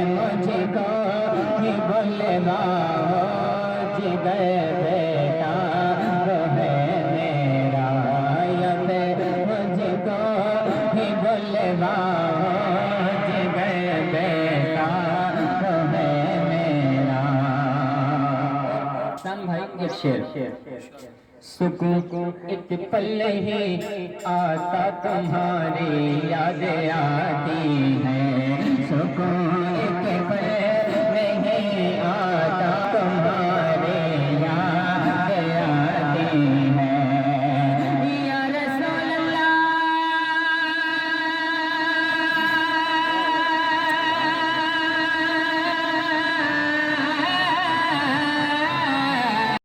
मुझको ही बुलवा जिगर बेटा है मेरा, मुझको ही बुलवा जिगर बेटा है मेरा। सन भाई एक शेर। सुकून एक पल ही आता तुम्हारी याद आती है, सुकून